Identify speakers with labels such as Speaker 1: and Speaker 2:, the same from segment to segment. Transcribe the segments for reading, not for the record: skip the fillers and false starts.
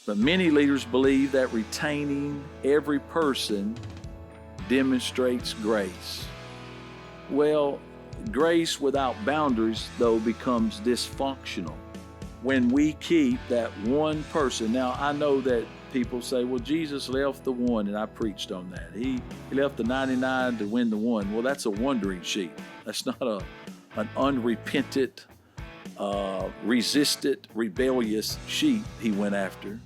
Speaker 1: But many leaders believe that retaining every person demonstrates grace. Well, grace without boundaries, though, becomes dysfunctional. When we keep that one person, now I know that people say, well, Jesus left the one, and I preached on that. He left the 99 to win the one. Well, that's a wandering sheep. That's not an unrepentant, resistant, rebellious sheep he went after.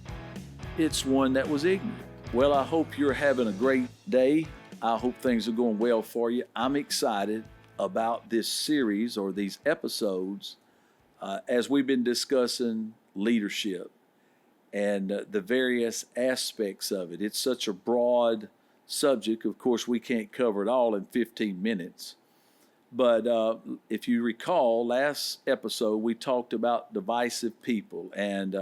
Speaker 1: It's one that was ignorant. Well, I hope you're having a great day. I hope things are going well for you. I'm excited about this series or these episodes as we've been discussing leadership and the various aspects of it. It's such a broad subject. Of course, we can't cover it all in 15 minutes. But if you recall, last episode we talked about divisive people and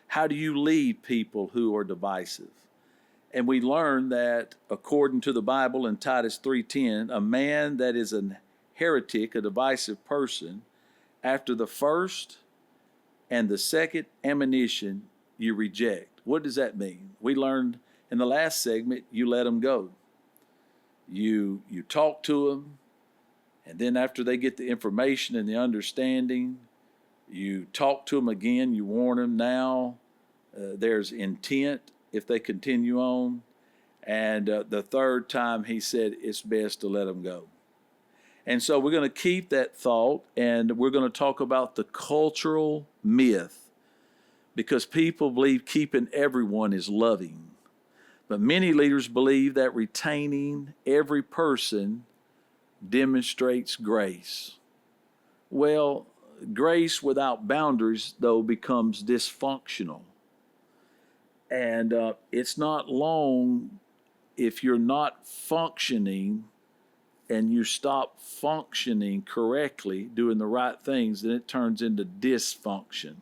Speaker 1: how do you lead people who are divisive? And we learned that according to the Bible in Titus 3:10, a man that is a heretic, a divisive person, after the first and the second admonition, you reject. What does that mean? We learned in the last segment, you let them go. You talk to them, and then after they get the information and the understanding, you talk to them again, you warn them now. There's intent if they continue on. And the third time he said it's best to let them go. And so we're going to keep that thought, and we're going to talk about the cultural myth, because people believe keeping everyone is loving. But many leaders believe that retaining every person demonstrates grace. Well, grace without boundaries, though, becomes dysfunctional. And it's not long if you're not functioning and you stop functioning correctly, doing the right things, then it turns into dysfunction.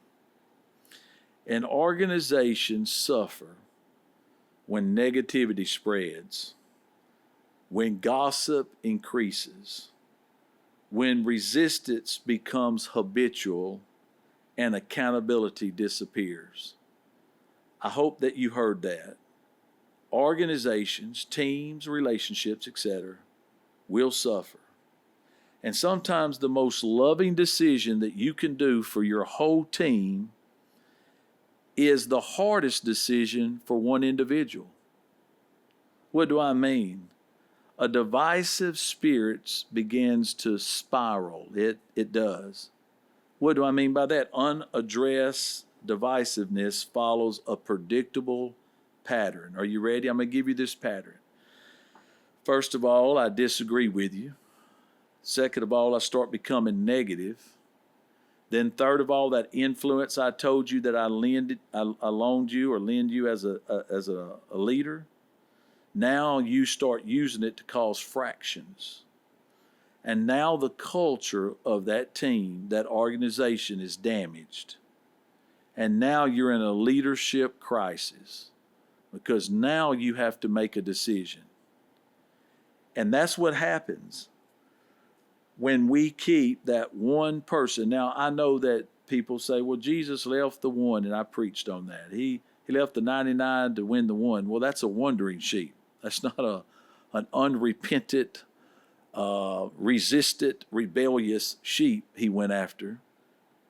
Speaker 1: And organizations suffer when negativity spreads, when gossip increases, when resistance becomes habitual, and accountability disappears. I hope that you heard that. Organizations, teams, relationships, etc., will suffer. And sometimes the most loving decision that you can do for your whole team is the hardest decision for one individual. What do I mean? A divisive spirit begins to spiral. It does. What do I mean by that? Unaddressed divisiveness follows a predictable pattern. Are you ready? I'm going to give you this pattern. First of all, I disagree with you. Second of all, I start becoming negative. Then third of all, that influence I told you that I loaned you as a leader, now you start using it to cause fractions. And now the culture of that team, that organization is damaged. And now you're in a leadership crisis because now you have to make a decision. And that's what happens when we keep that one person. Now, I know that people say, well, Jesus left the one, and I preached on that. He left the 99 to win the one. Well, that's a wandering sheep. That's not an unrepentant, resistant, rebellious sheep he went after.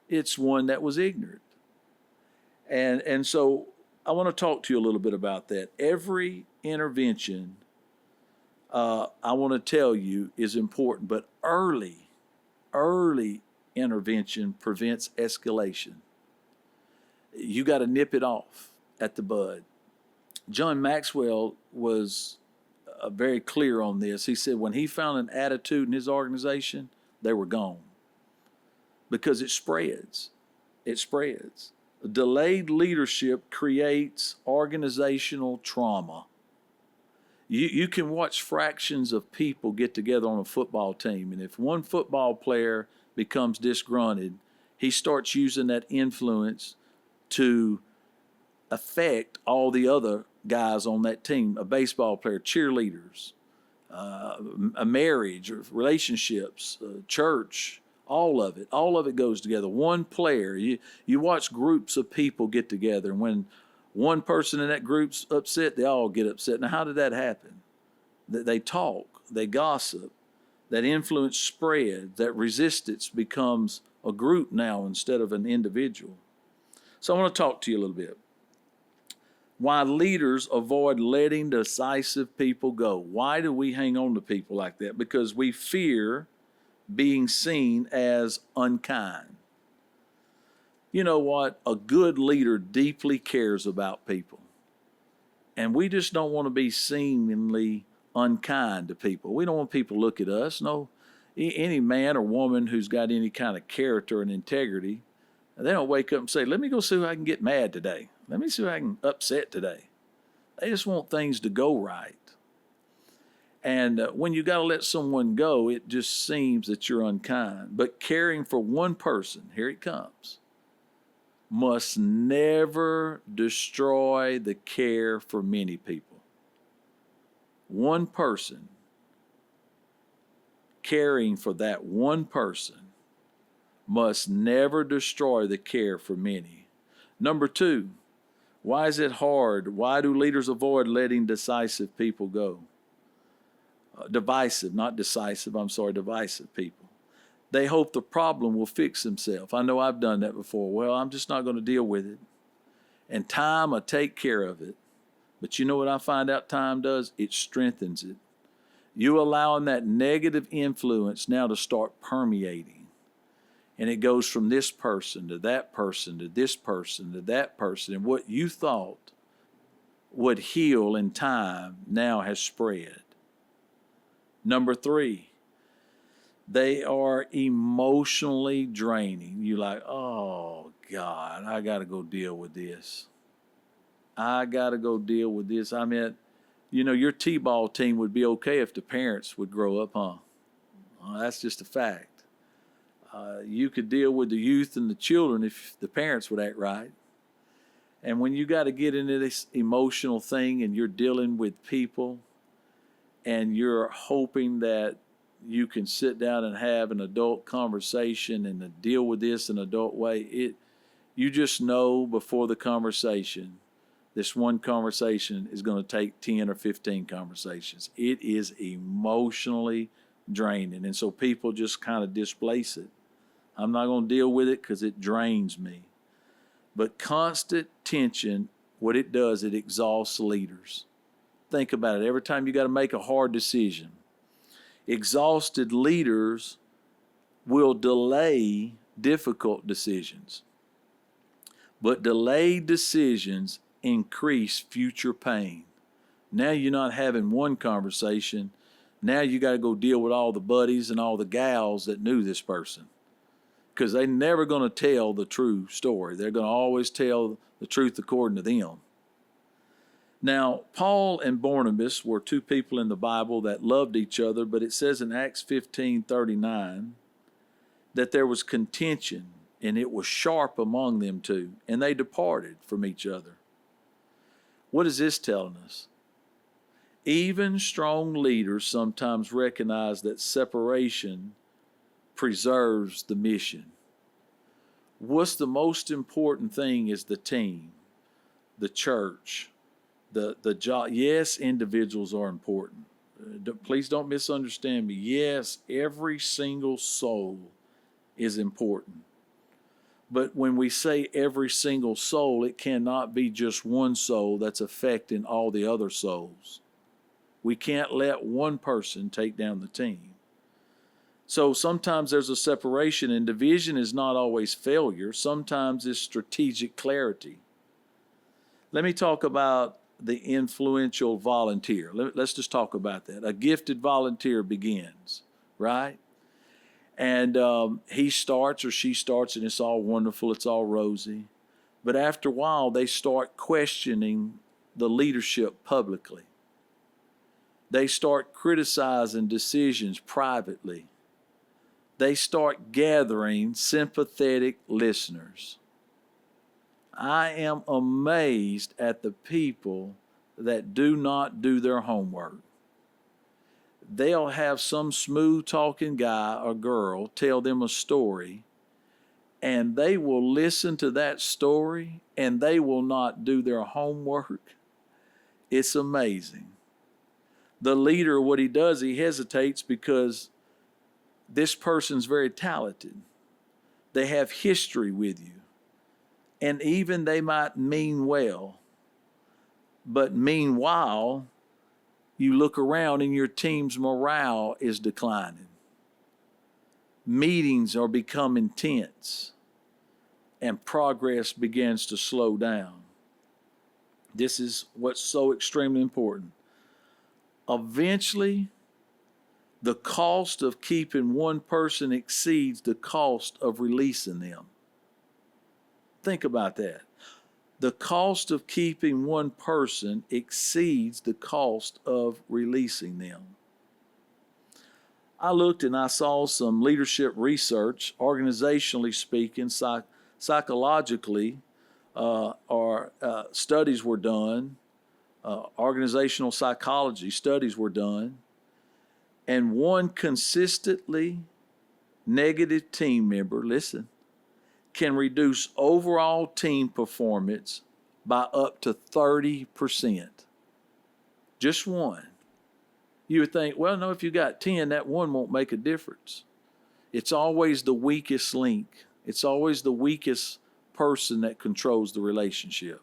Speaker 1: It's one that was ignorant. And so I want to talk to you a little bit about that. Every intervention, I want to tell you, is important, but early intervention prevents escalation. You got to nip it off at the bud. John Maxwell was very clear on this. He said when he found an attitude in his organization, they were gone because it spreads. It spreads. Delayed leadership creates organizational trauma. You can watch fractions of people get together on a football team, and if one football player becomes disgruntled, he starts using that influence to affect all the other guys on that team, a baseball player, cheerleaders, a marriage, relationships, church, all of it goes together. One player, you watch groups of people get together, and when One person in that group's upset, they all get upset. Now, how did that happen? They talk, they gossip, that influence spreads, that resistance becomes a group now instead of an individual. So I want to talk to you a little bit. Why leaders avoid letting decisive people go. Why do we hang on to people like that? Because we fear being seen as unkind. You know what? A good leader deeply cares about people. And we just don't want to be seemingly unkind to people. We don't want people to look at us. No, any man or woman who's got any kind of character and integrity, they don't wake up and say, let me go see who I can get mad today. Let me see who I can upset today. They just want things to go right. And when you got to let someone go, it just seems that you're unkind. But caring for one person, here it comes, must never destroy the care for many people. One person, caring for that one person, must never destroy the care for many. Number two, why is it hard? Why do leaders avoid letting decisive people go? Divisive people. They hope the problem will fix themselves. I know I've done that before. Well, I'm just not going to deal with it. And time will take care of it. But you know what I find out time does? It strengthens it. You allowing that negative influence now to start permeating. And it goes from this person to that person to this person to that person. And what you thought would heal in time now has spread. Number three, they are emotionally draining. You're like, oh, God, I got to go deal with this. I mean, you know, your T-ball team would be okay if the parents would grow up, huh? Well, that's just a fact. You could deal with the youth and the children if the parents would act right. And when you got to get into this emotional thing and you're dealing with people and you're hoping that you can sit down and have an adult conversation and deal with this in an adult way, you just know before the conversation, this one conversation is going to take 10 or 15 conversations. It is emotionally draining. And so people just kind of displace it. I'm not going to deal with it because it drains me. But constant tension, what it does, it exhausts leaders. Think about it. Every time you got to make a hard decision, exhausted leaders will delay difficult decisions. But delayed decisions increase future pain. Now you're not having one conversation. Now you got to go deal with all the buddies and all the gals that knew this person. Because they're never going to tell the true story. They're going to always tell the truth according to them. Now, Paul and Barnabas were two people in the Bible that loved each other, but it says in Acts 15:39 that there was contention, and it was sharp among them two, and they departed from each other. What is this telling us? Even strong leaders sometimes recognize that separation preserves the mission. What's the most important thing is the team, the church, the job. Yes, individuals are important. Please don't misunderstand me. Yes, every single soul is important. But when we say every single soul, it cannot be just one soul that's affecting all the other souls. We can't let one person take down the team. So sometimes there's a separation, and division is not always failure. Sometimes it's strategic clarity. Let me talk about the influential volunteer. Let's just talk about that. A gifted volunteer begins, right? And he starts or she starts, and it's all wonderful, it's all rosy. But after a while, they start questioning the leadership publicly. They start criticizing decisions privately. They start gathering sympathetic listeners. I am amazed at the people that do not do their homework. They'll have some smooth talking guy or girl tell them a story, and they will listen to that story and they will not do their homework. It's amazing. The leader, what he does, he hesitates because this person's very talented. They have history with you. And even they might mean well. But meanwhile, you look around and your team's morale is declining. Meetings are becoming tense and progress begins to slow down. This is what's so extremely important. Eventually, the cost of keeping one person exceeds the cost of releasing them. Think about that. The cost of keeping one person exceeds the cost of releasing them. I looked and I saw some leadership research, organizationally speaking, psychologically, studies were done, organizational psychology studies were done, and one consistently negative team member, listen, can reduce overall team performance by up to 30%. Just one. You would think, well, no, if you got 10, that one won't make a difference. It's always the weakest link. It's always the weakest person that controls the relationship.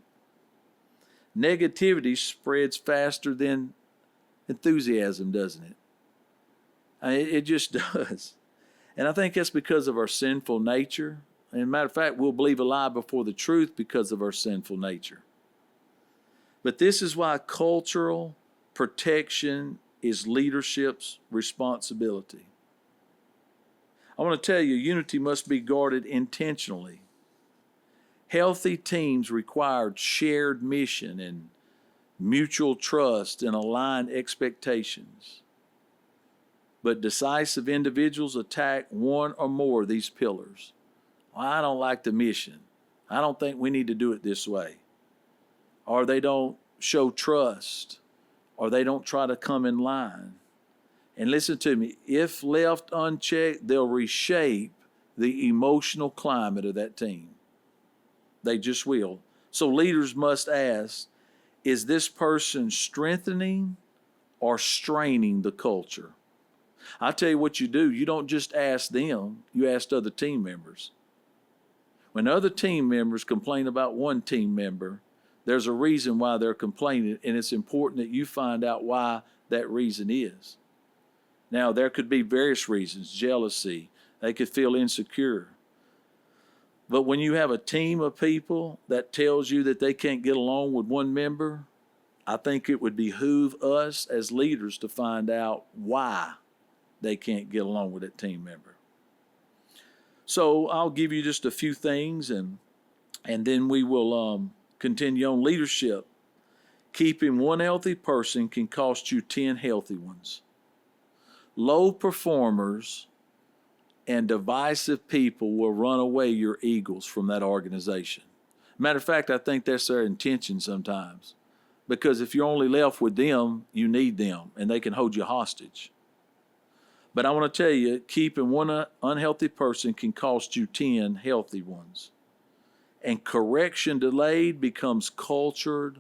Speaker 1: Negativity spreads faster than enthusiasm, doesn't it? It just does. And I think that's because of our sinful nature. And as a matter of fact, we'll believe a lie before the truth because of our sinful nature. But this is why cultural protection is leadership's responsibility. I want to tell you, unity must be guarded intentionally. Healthy teams require shared mission and mutual trust and aligned expectations. But decisive individuals attack one or more of these pillars. Well, I don't like the mission. I don't think we need to do it this way. Or they don't show trust. Or they don't try to come in line. And listen to me, if left unchecked, they'll reshape the emotional climate of that team. They just will. So leaders must ask, is this person strengthening or straining the culture? I tell you what you do. You don't just ask them, you ask other team members. When other team members complain about one team member, there's a reason why they're complaining, and it's important that you find out why that reason is. Now, there could be various reasons, jealousy, they could feel insecure. But when you have a team of people that tells you that they can't get along with one member, I think it would behoove us as leaders to find out why they can't get along with that team member. So I'll give you just a few things, and then we will continue on leadership. Keeping one healthy person can cost you 10 healthy ones. Low performers and divisive people will run away your eagles from that organization. Matter of fact, I think that's their intention sometimes. Because if you're only left with them, you need them, and they can hold you hostage. But I want to tell you, keeping one unhealthy person can cost you 10 healthy ones. And correction delayed becomes cultural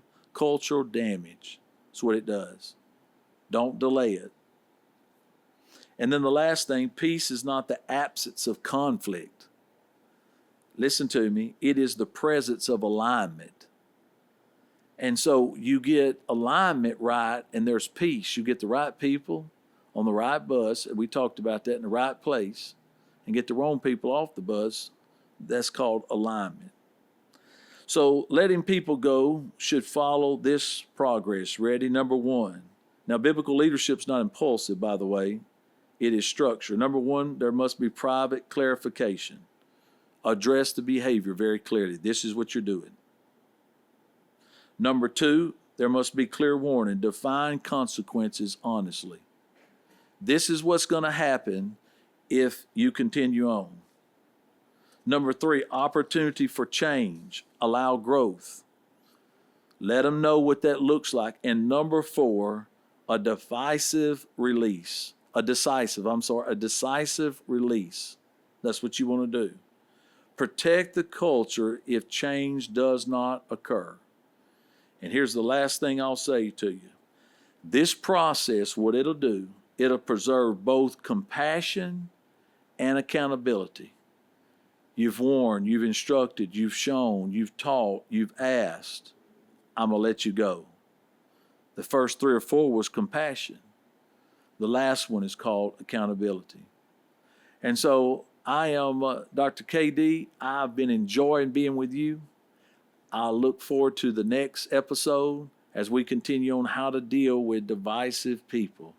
Speaker 1: damage. That's what it does. Don't delay it. And then the last thing, peace is not the absence of conflict. Listen to me, it is the presence of alignment. And so you get alignment right and there's peace. You get the right people on the right bus, and we talked about that, in the right place, and get the wrong people off the bus. That's called alignment. So letting people go should follow this progress. Ready? Number one. Now, biblical leadership's not impulsive, by the way. It is structure. Number one, there must be private clarification. Address the behavior very clearly. This is what you're doing. Number two, there must be clear warning. Define consequences honestly. This is what's going to happen if you continue on. Number three, opportunity for change. Allow growth. Let them know what that looks like. And number four, a decisive release. A decisive release. That's what you want to do. protect the culture if change does not occur. And here's the last thing I'll say to you. This process, what it'll do, it'll preserve both compassion and accountability. You've warned, you've instructed, you've shown, you've taught, you've asked. I'm going to let you go. The first 3 or 4 was compassion. The last one is called accountability. And so I am Dr. KD. I've been enjoying being with you. I look forward to the next episode as we continue on how to deal with divisive people.